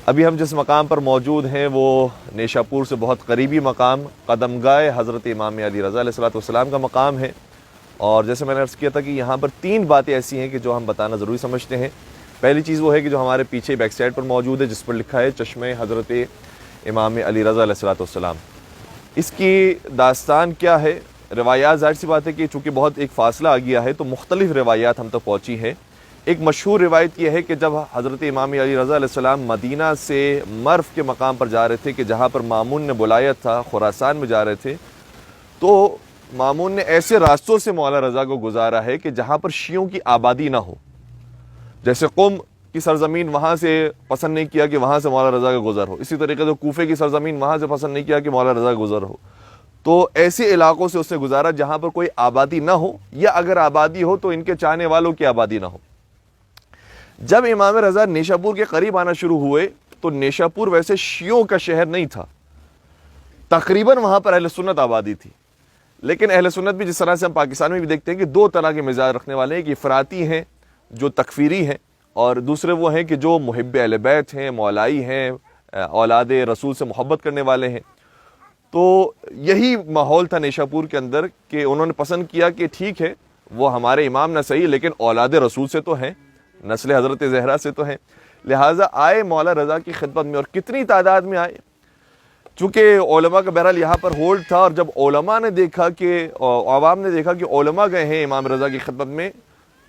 ابھی ہم جس مقام پر موجود ہیں وہ نیشا پور سے بہت قریبی مقام قدمگاہ حضرت امام علی رضا علیہ السلام کا مقام ہے، اور جیسے میں نے عرض کیا تھا کہ یہاں پر 3 باتیں ایسی ہیں کہ جو ہم بتانا ضروری سمجھتے ہیں۔ پہلی چیز وہ ہے کہ جو ہمارے پیچھے بیک سائڈ پر موجود ہے، جس پر لکھا ہے چشمہ حضرت امام علی رضا علیہ السلام۔ اس کی داستان کیا ہے؟ روایات ظاہر سی بات ہے کہ چونکہ بہت ایک فاصلہ آ گیا ہے تو مختلف روایات ہم تک پہنچی ہیں۔ ایک مشہور روایت یہ ہے کہ جب حضرت امام علی رضا علیہ السلام مدینہ سے مرف کے مقام پر جا رہے تھے کہ جہاں پر مامون نے بلایا تھا، خراسان میں جا رہے تھے، تو مامون نے ایسے راستوں سے مولا رضا کو گزارا ہے کہ جہاں پر شیعوں کی آبادی نہ ہو۔ جیسے قم کی سرزمین، وہاں سے پسند نہیں کیا کہ وہاں سے مولا رضا کا گزر ہو، اسی طریقے سے کوفے کی سرزمین، وہاں سے پسند نہیں کیا کہ مولا رضا کا گزر ہو۔ تو ایسے علاقوں سے اس نے گزارا جہاں پر کوئی آبادی نہ ہو، یا اگر آبادی ہو تو ان کے چاہنے والوں کی آبادی نہ ہو۔ جب امام رضا نیشا پور کے قریب آنا شروع ہوئے تو نیشا پور ویسے شیعوں کا شہر نہیں تھا، تقریباً وہاں پر اہل سنت آبادی تھی، لیکن اہل سنت بھی جس طرح سے ہم پاکستان میں بھی دیکھتے ہیں کہ 2 طرح کے مزاج رکھنے والے ہیں، ایک افراطی ہیں جو تکفیری ہیں، اور دوسرے وہ ہیں کہ جو محب اہل بیت ہیں، مولائی ہیں، اولاد رسول سے محبت کرنے والے ہیں۔ تو یہی ماحول تھا نیشا پور کے اندر کہ انہوں نے پسند کیا کہ ٹھیک ہے وہ ہمارے امام نہ صحیح لیکن اولاد رسول سے تو ہیں، نسل حضرت زہرا سے تو ہیں، لہٰذا آئے مولا رضا کی خدمت میں۔ اور کتنی تعداد میں آئے، چونکہ علماء کا بہرحال یہاں پر ہولڈ تھا، اور جب علماء نے دیکھا کہ عوام نے دیکھا کہ علماء گئے ہیں امام رضا کی خدمت میں،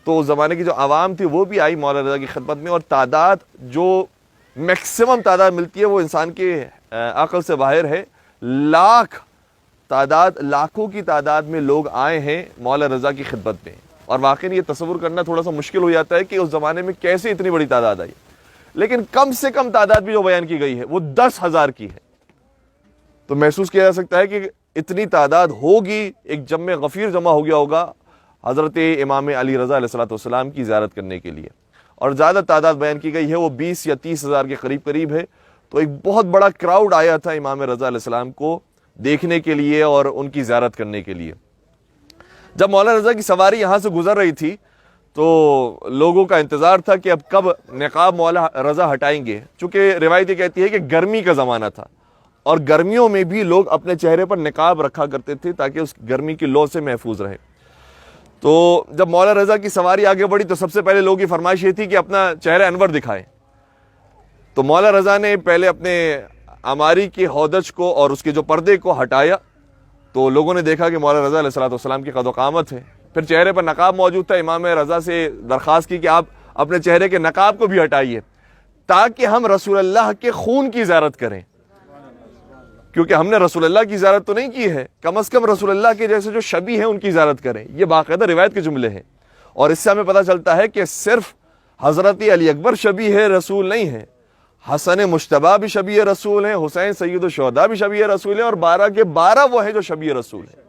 تو اس زمانے کی جو عوام تھی وہ بھی آئی مولا رضا کی خدمت میں، اور تعداد جو میکسیمم تعداد ملتی ہے وہ انسان کے عقل سے باہر ہے، لاکھوں کی تعداد میں لوگ آئے ہیں مولا رضا کی خدمت میں۔ اور واقعی یہ تصور کرنا تھوڑا سا مشکل ہو جاتا ہے کہ اس زمانے میں کیسے اتنی بڑی تعداد آئی، لیکن کم سے کم تعداد بھی جو بیان کی گئی ہے وہ 10,000 کی ہے۔ تو محسوس کیا جا سکتا ہے کہ اتنی تعداد ہوگی، ایک جمع غفیر جمع ہو گیا ہوگا حضرت امام علی رضا علیہ السلام کی زیارت کرنے کے لیے، اور زیادہ تعداد بیان کی گئی ہے وہ 20 یا 30,000 کے قریب ہے۔ تو ایک بہت بڑا کراؤڈ آیا تھا امام رضا علیہ السلام کو دیکھنے کے لیے اور ان کی زیارت کرنے کے لیے۔ جب مولا رضا کی سواری یہاں سے گزر رہی تھی تو لوگوں کا انتظار تھا کہ اب کب نقاب مولا رضا ہٹائیں گے، چونکہ روایت یہ کہتی ہے کہ گرمی کا زمانہ تھا، اور گرمیوں میں بھی لوگ اپنے چہرے پر نقاب رکھا کرتے تھے تاکہ اس گرمی کی لو سے محفوظ رہے۔ تو جب مولا رضا کی سواری آگے بڑھی تو سب سے پہلے لوگوں کی فرمائش یہ تھی کہ اپنا چہرہ انور دکھائیں۔ تو مولا رضا نے پہلے اپنے عماری کے ہودج کو اور اس کے جو پردے کو ہٹایا، تو لوگوں نے دیکھا کہ مولا رضا علیہ السلام کی قد و قامت ہے۔ پھر چہرے پر نقاب موجود تھا، امام رضا سے درخواست کی کہ آپ اپنے چہرے کے نقاب کو بھی ہٹائیے تاکہ ہم رسول اللہ کے خون کی زیارت کریں، کیونکہ ہم نے رسول اللہ کی زیارت تو نہیں کی ہے، کم از کم رسول اللہ کے جیسے جو شبیہ ہیں ان کی زیارت کریں۔ یہ باقاعدہ روایت کے جملے ہیں، اور اس سے ہمیں پتہ چلتا ہے کہ صرف حضرت علی اکبر شبیہ رسول نہیں ہے، حسن مجتبیٰ بھی شبیہ رسول ہیں، حسین سید الشہداء بھی شبیہ رسول ہیں، اور 12 کے 12 وہ ہیں جو شبیہ رسول ہیں۔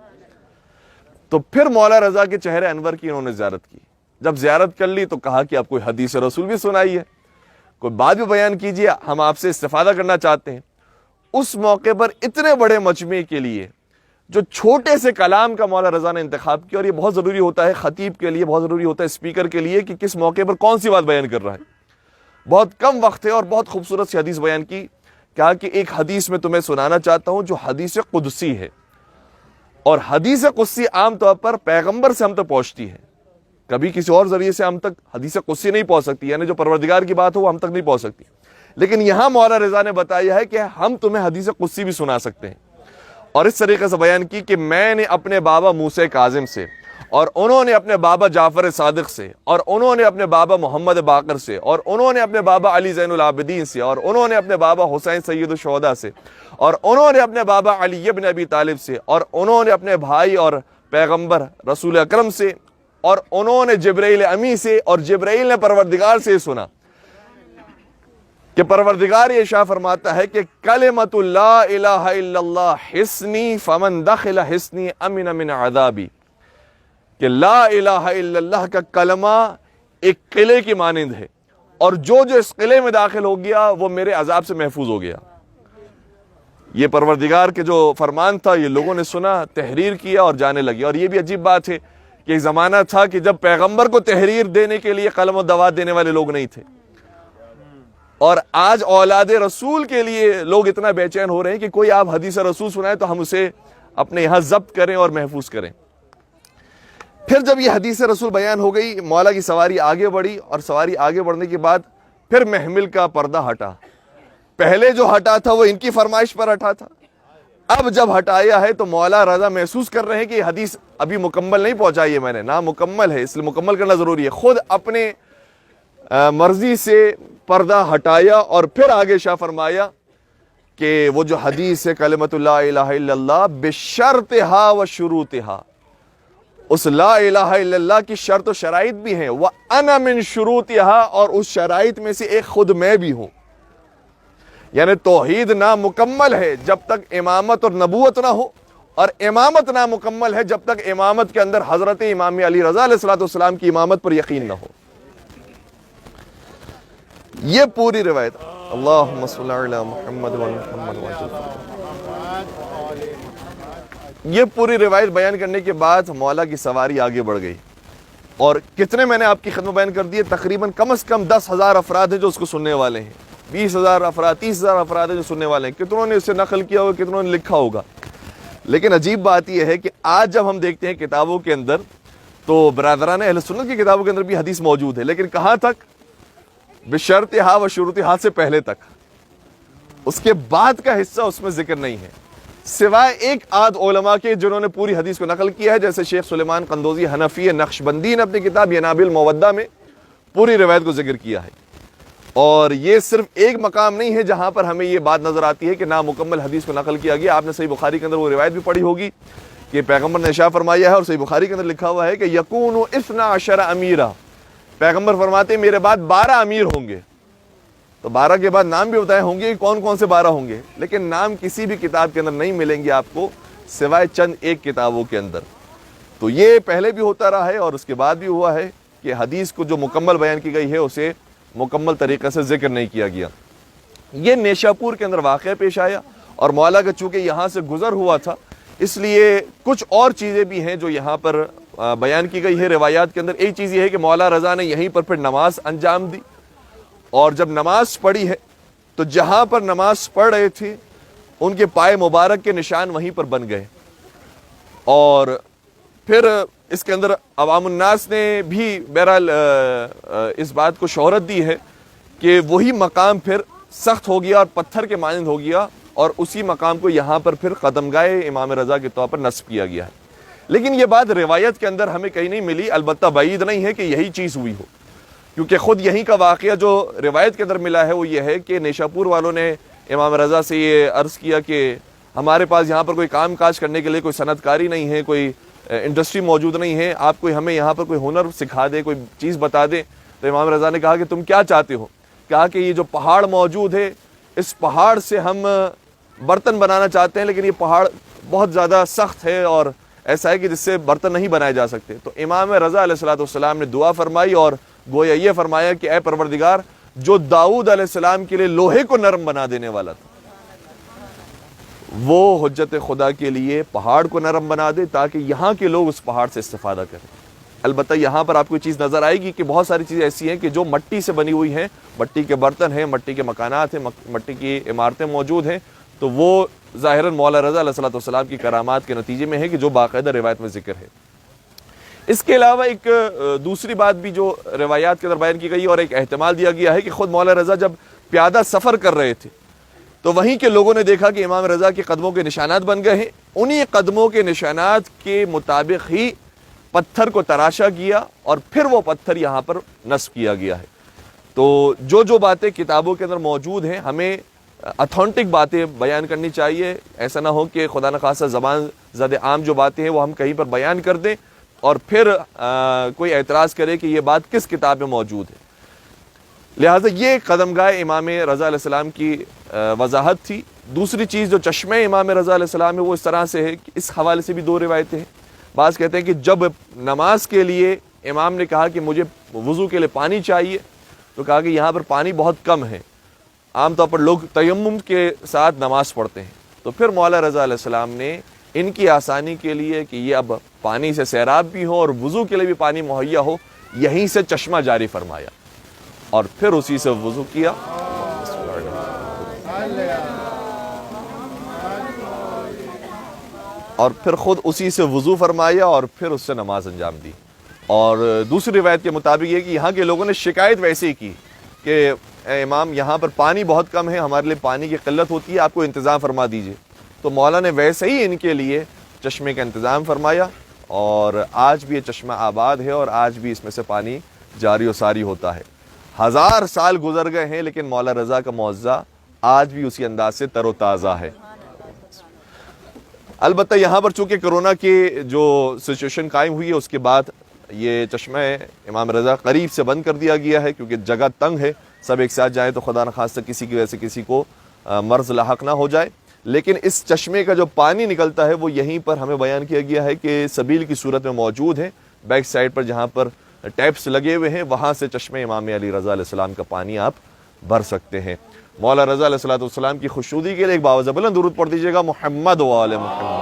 تو پھر مولا رضا کے چہرے انور کی انہوں نے زیارت کی۔ جب زیارت کر لی تو کہا کہ آپ کوئی حدیث رسول بھی سنائیے، کوئی بات بھی بیان کیجیے، ہم آپ سے استفادہ کرنا چاہتے ہیں۔ اس موقع پر اتنے بڑے مجمع کے لیے جو چھوٹے سے کلام کا مولا رضا نے انتخاب کیا، اور یہ بہت ضروری ہوتا ہے خطیب کے لیے، بہت ضروری ہوتا ہے اسپیکر کے لیے کہ کس موقع پر کون سی بات بیان کر رہا ہے۔ بہت کم وقت ہے اور بہت خوبصورت سی حدیث بیان کی، کہا کہ ایک حدیث میں تمہیں سنانا چاہتا ہوں جو حدیث قدسی ہے، اور حدیث قدسی عام طور پر پیغمبر سے ہم تک پہنچتی ہے، کبھی کسی اور ذریعے سے ہم تک حدیث قدسی نہیں پہنچ سکتی، یعنی جو پروردگار کی بات ہو وہ ہم تک نہیں پہنچ سکتی، لیکن یہاں مولا رضا نے بتایا ہے کہ ہم تمہیں حدیث قدسی بھی سنا سکتے ہیں۔ اور اس طریقے سے بیان کی کہ میں نے اپنے بابا موسیٰ کاظم سے، اور انہوں نے اپنے بابا جعفر صادق سے، اور انہوں نے اپنے بابا محمد باقر سے، اور انہوں نے اپنے بابا علی زین العابدین سے، اور انہوں نے اپنے بابا حسین سید الشہداء سے، اور انہوں نے اپنے بابا علی ابن ابی طالب سے، اور انہوں نے اپنے بھائی اور پیغمبر رسول اکرم سے، اور انہوں نے جبرائیل امی سے، اور جبرائیل نے پروردگار سے سنا کہ پروردگار یہ ارشاد فرماتا ہے کہ کلمۃ لا الہ الا اللہ حصنی فمن دخل حصنی امن من عذابی، کہ لا الہ الا اللہ کا کلمہ ایک قلعے کی مانند ہے، اور جو اس قلعے میں داخل ہو گیا وہ میرے عذاب سے محفوظ ہو گیا۔ یہ پروردگار کے جو فرمان تھا یہ لوگوں نے سنا، تحریر کیا اور جانے لگے۔ اور یہ بھی عجیب بات ہے کہ ایک زمانہ تھا کہ جب پیغمبر کو تحریر دینے کے لیے قلم و دوات دینے والے لوگ نہیں تھے، اور آج اولاد رسول کے لیے لوگ اتنا بے چین ہو رہے ہیں کہ کوئی آپ حدیث رسول سنائے تو ہم اسے اپنے یہاں ضبط کریں اور محفوظ کریں۔ پھر جب یہ حدیث رسول بیان ہو گئی، مولا کی سواری آگے بڑھی، اور سواری آگے بڑھنے کے بعد پھر محمل کا پردہ ہٹا۔ پہلے جو ہٹا تھا وہ ان کی فرمائش پر ہٹا تھا، اب جب ہٹایا ہے تو مولا رضا محسوس کر رہے ہیں کہ یہ حدیث ابھی مکمل نہیں پہنچائی ہے میں نے، نامکمل ہے، اس لیے مکمل کرنا ضروری ہے۔ خود اپنے مرضی سے پردہ ہٹایا اور پھر آگے شاہ فرمایا کہ وہ جو حدیث ہے کلمۃ لا الہ الا اللہ بشرطہا و شروطہا، اس لا الہ الا اللہ کی شرط و شرائط بھی ہیں، وَأَنَا مِن شُرُوطِهَا، اور اس شرائط میں سے ایک خود میں بھی ہوں۔ یعنی توحید نامکمل ہے جب تک امامت اور نبوت نہ ہو، اور امامت نامکمل ہے جب تک امامت کے اندر حضرت امام علی رضا علیہ السلام کی امامت پر یقین نہ ہو۔ یہ پوری روایت، اللہم صلی علی محمد و محمد یہ پوری روایت بیان کرنے کے بعد مولا کی سواری آگے بڑھ گئی، اور کتنے میں نے آپ کی خدمت بیان کر دیے، تقریباً کم از کم 10,000 افراد ہیں جو اس کو سننے والے ہیں، 20,000 افراد 30,000 افراد ہیں جو سننے والے ہیں، کتنوں نے اسے نقل کیا ہوگا، کتنوں نے لکھا ہوگا۔ لیکن عجیب بات یہ ہے کہ آج جب ہم دیکھتے ہیں کتابوں کے اندر تو برادران اہل سنت کی کتابوں کے اندر بھی حدیث موجود ہے، لیکن کہاں تک؟ بشرطہا و شروطہا سے پہلے تک، اس کے بعد کا حصہ اس میں ذکر نہیں ہے، سوائے ایک آدھ علماء کے جنہوں نے پوری حدیث کو نقل کیا ہے، جیسے شیخ سلیمان قندوزی حنفی نقشبندی نے اپنی کتاب ینابع المودہ میں پوری روایت کو ذکر کیا ہے۔ اور یہ صرف ایک مقام نہیں ہے جہاں پر ہمیں یہ بات نظر آتی ہے کہ نامکمل حدیث کو نقل کیا گیا۔ آپ نے صحیح بخاری کے اندر وہ روایت بھی پڑھی ہوگی کہ پیغمبر نے ارشاد فرمایا ہے، اور صحیح بخاری کے اندر لکھا ہوا ہے کہ یکون 12 امیرا، پیغمبر فرماتے ہیں میرے بعد 12 امیر ہوں گے۔ تو 12 کے بعد نام بھی بتائے ہوں گے کہ کون کون سے 12 ہوں گے، لیکن نام کسی بھی کتاب کے اندر نہیں ملیں گے آپ کو سوائے چند ایک کتابوں کے اندر۔ تو یہ پہلے بھی ہوتا رہا ہے اور اس کے بعد بھی ہوا ہے کہ حدیث کو جو مکمل بیان کی گئی ہے اسے مکمل طریقے سے ذکر نہیں کیا گیا۔ یہ نیشاپور کے اندر واقعہ پیش آیا، اور مولا کا چونکہ یہاں سے گزر ہوا تھا اس لیے کچھ اور چیزیں بھی ہیں جو یہاں پر بیان کی گئی ہے روایات کے اندر۔ ایک چیز یہ ہے کہ مولا رضا نے یہیں پر پھر نماز انجام دی، اور جب نماز پڑھی ہے تو جہاں پر نماز پڑھ رہے تھے ان کے پائے مبارک کے نشان وہیں پر بن گئے، اور پھر اس کے اندر عوام الناس نے بھی بہرحال اس بات کو شہرت دی ہے کہ وہی مقام پھر سخت ہو گیا اور پتھر کے مانند ہو گیا، اور اسی مقام کو یہاں پر پھر قدمگاہ امام رضا کے طور پر نصب کیا گیا ہے۔ لیکن یہ بات روایت کے اندر ہمیں کہیں نہیں ملی، البتہ بعید نہیں ہے کہ یہی چیز ہوئی ہو، کیونکہ خود یہیں کا واقعہ جو روایت کے اندر ملا ہے وہ یہ ہے کہ نیشاپور والوں نے امام رضا سے یہ عرض کیا کہ ہمارے پاس یہاں پر کوئی کام کاج کرنے کے لیے کوئی صنعت کاری نہیں ہے، کوئی انڈسٹری موجود نہیں ہے، آپ کوئی ہمیں یہاں پر کوئی ہنر سکھا دے، کوئی چیز بتا دیں۔ تو امام رضا نے کہا کہ تم کیا چاہتے ہو؟ کہا کہ یہ جو پہاڑ موجود ہے اس پہاڑ سے ہم برتن بنانا چاہتے ہیں، لیکن یہ پہاڑ بہت زیادہ سخت ہے اور ایسا ہے کہ جس سے برتن نہیں بنائے جا سکتے۔ تو امام رضا علیہ السلام نے دعا فرمائی اور گویا یہ فرمایا کہ اے پروردگار، جو داؤد علیہ السلام کے لیے لوہے کو نرم بنا دینے والا تھا، وہ حجت خدا کے لیے پہاڑ کو نرم بنا دے تاکہ یہاں کے لوگ اس پہاڑ سے استفادہ کریں۔ البتہ یہاں پر آپ کو چیز نظر آئے گی کہ بہت ساری چیزیں ایسی ہیں کہ جو مٹی سے بنی ہوئی ہیں، مٹی کے برتن ہیں، مٹی کے مکانات ہیں، مٹی کی عمارتیں موجود ہیں، تو وہ ظاہراً مولا رضا علیہ السلام کی کرامات کے نتیجے میں ہے کہ جو باقاعدہ روایت میں ذکر ہے۔ اس کے علاوہ ایک دوسری بات بھی جو روایات کے اندر بیان کی گئی اور ایک احتمال دیا گیا ہے کہ خود مولا رضا جب پیادہ سفر کر رہے تھے تو وہیں کے لوگوں نے دیکھا کہ امام رضا کے قدموں کے نشانات بن گئے ہیں، انہی قدموں کے نشانات کے مطابق ہی پتھر کو تراشا گیا اور پھر وہ پتھر یہاں پر نصب کیا گیا ہے۔ تو جو باتیں کتابوں کے اندر موجود ہیں ہمیں اتھینٹک باتیں بیان کرنی چاہیے، ایسا نہ ہو کہ خدا نخواستہ زبان زد عام جو باتیں ہیں وہ ہم کہیں پر بیان کر دیں اور پھر کوئی اعتراض کرے کہ یہ بات کس کتاب میں موجود ہے۔ لہٰذا یہ قدمگاہ امام رضا علیہ السلام کی وضاحت تھی۔ دوسری چیز جو چشمہ امام رضا علیہ السلام ہے وہ اس طرح سے ہے کہ اس حوالے سے بھی دو روایتیں ہیں۔ بعض کہتے ہیں کہ جب نماز کے لیے امام نے کہا کہ مجھے وضو کے لیے پانی چاہیے تو کہا کہ یہاں پر پانی بہت کم ہے، عام طور پر لوگ تیمم کے ساتھ نماز پڑھتے ہیں، تو پھر مولا رضا علیہ السلام نے ان کی آسانی کے لیے کہ یہ اب پانی سے سیراب بھی ہو اور وضو کے لیے بھی پانی مہیا ہو، یہیں سے چشمہ جاری فرمایا اور پھر اسی سے وضو کیا۔ اور پھر خود اسی سے وضو فرمایا اور پھر اس سے نماز انجام دی. اور دوسری روایت کے مطابق یہ کہ یہاں کے لوگوں نے شکایت ویسے ہی کی کہ اے امام یہاں پر پانی بہت کم ہے, ہمارے لیے پانی کی قلت ہوتی ہے, آپ کو انتظام فرما دیجئے. تو مولا نے ویسے ہی ان کے لیے چشمے کا انتظام فرمایا, اور آج بھی یہ چشمہ آباد ہے اور آج بھی اس میں سے پانی جاری و ساری ہوتا ہے. 1000 سال گزر گئے ہیں لیکن مولا رضا کا معجزہ آج بھی اسی انداز سے تر و تازہ ہے. البتہ یہاں پر چونکہ کرونا کی جو سچویشن قائم ہوئی ہے اس کے بعد یہ چشمہ امام رضا قریب سے بند کر دیا گیا ہے, کیونکہ جگہ تنگ ہے, سب ایک ساتھ جائیں تو خدا نخواستہ کسی کی وجہ سے کسی کو مرض لاحق نہ ہو جائے. لیکن اس چشمے کا جو پانی نکلتا ہے وہ یہیں پر ہمیں بیان کیا گیا ہے کہ سبیل کی صورت میں موجود ہے, بیک سائڈ پر جہاں پر ٹیپس لگے ہوئے ہیں وہاں سے چشمے امام علی رضا علیہ السلام کا پانی آپ بھر سکتے ہیں. مولا رضا علیہ السلام کی خوشنودی کے لیے ایک باوزہ بلند درود پڑھ دیجیے گا, محمد و آل محمد.